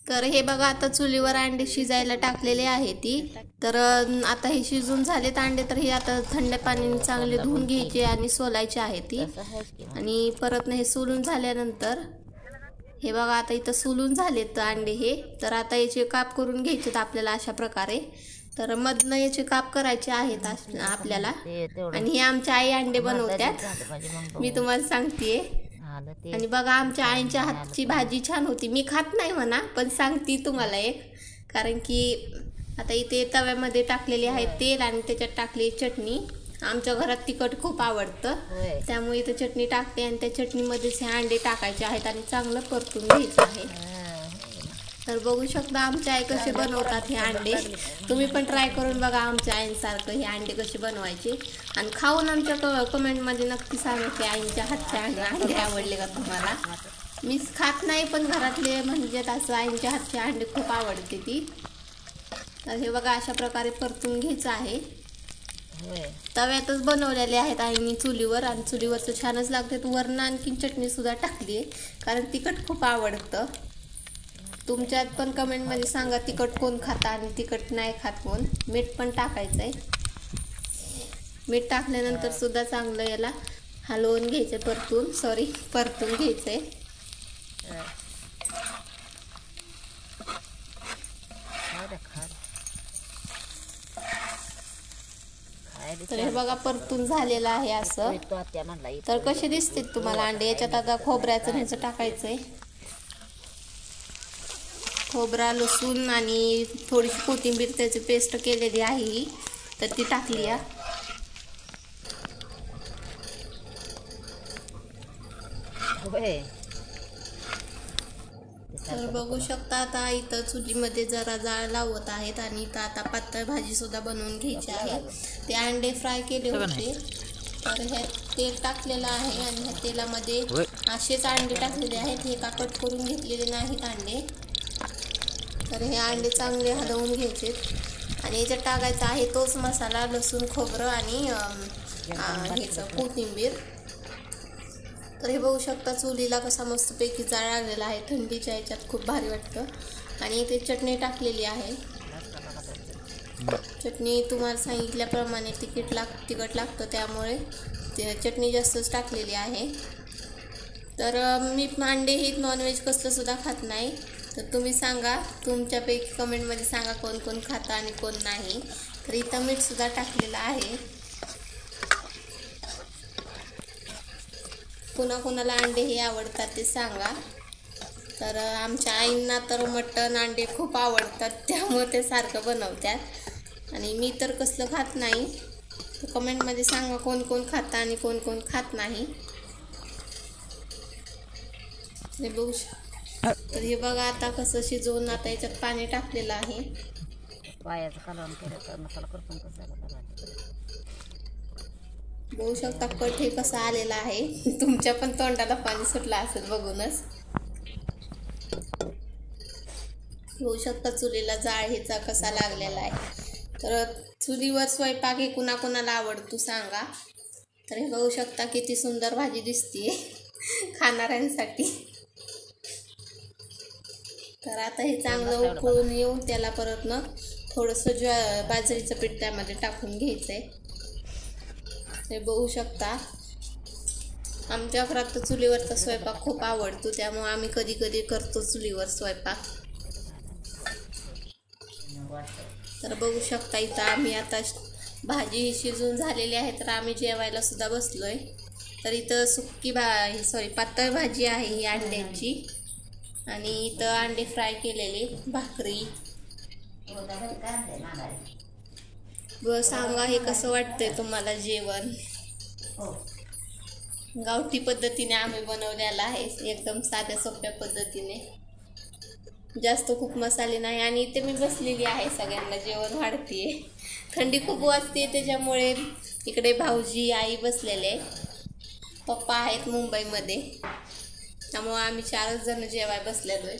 तर हे बघा आता चुलीवर अंडे शिजायला टाकलेले आहे ती. तर आता हे शिजून झालेत अंडे. तर हे आता थंड पाण्याने चांगले धुवून घ्यायचे आणि सोलायचे आहे ती. आणि परत हे सोलून झाल्यानंतर हे बघा आता इथं सोलून झालेत अंडे हे. तर आता याचे काप करून घ्यायचे आपल्याला अशा प्रकारे. तर मधनं याचे काप करायचे आहेत आपल्याला. आणि हे आमच्या आई अंडे बनवतात, मी तुम्हाला सांगतेय. आणि बघा आमच्या आईच्या हातची भाजी छान होती. मी खात नाही म्हणा, पण सांगते तुम्हाला एक. कारण की आता इथे तव्यामध्ये टाकलेले आहे तेल आणि त्याच्यात टाकली चटणी. आमच्या घरात तिखट खूप आवडतं, त्यामुळे इथं चटणी टाकते आणि त्या चटणीमध्येच हे अंडे टाकायचे आहेत आणि चांगलं परतून घ्यायचे आहे. तर बघू शकता आमच्या आई कसे बनवतात हे अंडे. तुम्ही पण ट्राय करून बघा आमच्या आईंसारखं हे अंडे कसे बनवायचे. आणि खाऊन आमच्या कमेंटमध्ये नक्की सांगा की आईंच्या हातचे अंडे आवडले का तुम्हाला. मी खात नाही, पण घरातले म्हणजे असं आईंच्या हातचे अंडे खूप आवडते ती. तर हे बघा अशा प्रकारे परतून घ्यायचं आहे. तव्यातच बनवलेले आहेत आईने चुलीवर. आणि चुलीवरचं छानच लागतात. वरण आणखीन चटणी सुद्धा टाकली आहे, कारण तिखट खूप आवडतं. तुमच्यात पण कमेंटमध्ये सांगा तिखट कोण खाता आणि तिखट नाही खात कोण. मीठ पण टाकायचं आहे. मीठ टाकल्यानंतर सुद्धा चांगलं याला हलवून घ्यायचं, परतून घ्यायचं आहे. तर हे बघा परतून झालेलं आहे असं. तर कसे दिसते तुम्हाला अंडे. याच्यात आता खोबऱ्याचं ह्याचं टाकायचंय. खोबरा, लसूण आणि थोडीशी कोथिंबीर त्याची पेस्ट केलेली आहे ही, तर ती टाकली आहे. तर बघू शकता आता इथं चुलीमध्ये जरा जाळ लावत आहेत. आणि इथं आता पातळ भाजी सुद्धा बनवून घ्यायची आहे. ते अंडे फ्राय केले होते, तर हे तेल टाकलेलं आहे आणि ह्या तेलामध्ये असेच अंडे टाकलेले आहेत. हे कट करून घेतलेले नाहीत अंडे. तर हे अंडे चांगले हलवून घ्यायचे आणि याच्यात टाकायचा आहे तोच मसाला, लसूण, खोबरं आणि ह्याचं कोथिंबीर. तर हे बघू शकता चुलीला कसा मस्तपैकी जाळ लागलेला आहे. थंडीच्या ह्याच्यात खूप भारी वाटतं. आणि इथे चटणी टाकलेली आहे. चटणी तुम्हाला सांगितल्याप्रमाणे तिखट लागतं, त्यामुळे चटणी जास्तच टाकलेली आहे. तर मी अंडे हे नॉनव्हेज कसलं सुद्धा खात नाही. तर तुम्ही सांगा, तुमच्यापैकी कमेंटमध्ये सांगा कोण कोण खातं आणि कोण नाही. तर इथं मीठ सुद्धा टाकलेलं आहे. कोणाकोणाला अंडे हे आवडतात ते सांगा. तर आमच्या आईंना तर मटण अंडे खूप आवडतात, त्यामुळे ते सारखं बनवतात. आणि मी तर कसलं खात नाही. तर कमेंटमध्ये सांगा कोण कोण खातं आणि कोण कोण खात नाही. हे बघू. तर हे बघा आता कसं शिजवून आता याच्यात पाणी टाकलेलं आहे. बघू शकता कट हे कसं आलेलं आहे. तुमच्या पण तोंडाला पाणी सुटलं असेल बघूनच. बघू शकता चुलीला जाळ ह्याचा कसा लागलेला आहे. तर चुलीवर स्वयंपाक हे कुणाकुणाला आवडतो सांगा. तर हे बघू शकता किती सुंदर भाजी दिसतीये खाणाऱ्यांसाठी. तर आता हे चांगलं उकळून येऊन त्याला परत थोडंसं बाजरीचं पीठ त्यामध्ये टाकून घ्यायचं आहे. हे बघू शकता आमच्या घरात तर चुलीवरचा स्वयंपाक खूप आवडतो, त्यामुळे आम्ही कधी कधी करतो चुलीवर स्वयंपाक. तर बघू शकता इथं आम्ही आता भाजी शिजून झालेली आहे. तर आम्ही जेवायला सुद्धा बसलोय. तर इथं पातळ भाजी आहे ही अंड्यांची. आणि इथं अंडे फ्राय केलेले, भाकरी. सांगा हे कसं वाटतंय तुम्हाला जेवण. गावठी पद्धतीने आम्ही बनवलेलं आहे, एकदम साध्या सोप्या पद्धतीने. जास्त खूप मसाले नाही. आणि इथे मी बसलेली आहे, सगळ्यांना जेवण वाढतेय. थंडी खूप वाजते, त्याच्यामुळे इकडे भाऊजी, आई बसलेले. पप्पा आहेत मुंबईमध्ये, त्यामुळे आम्ही 4 जण जेवाय बसलेलो आहे.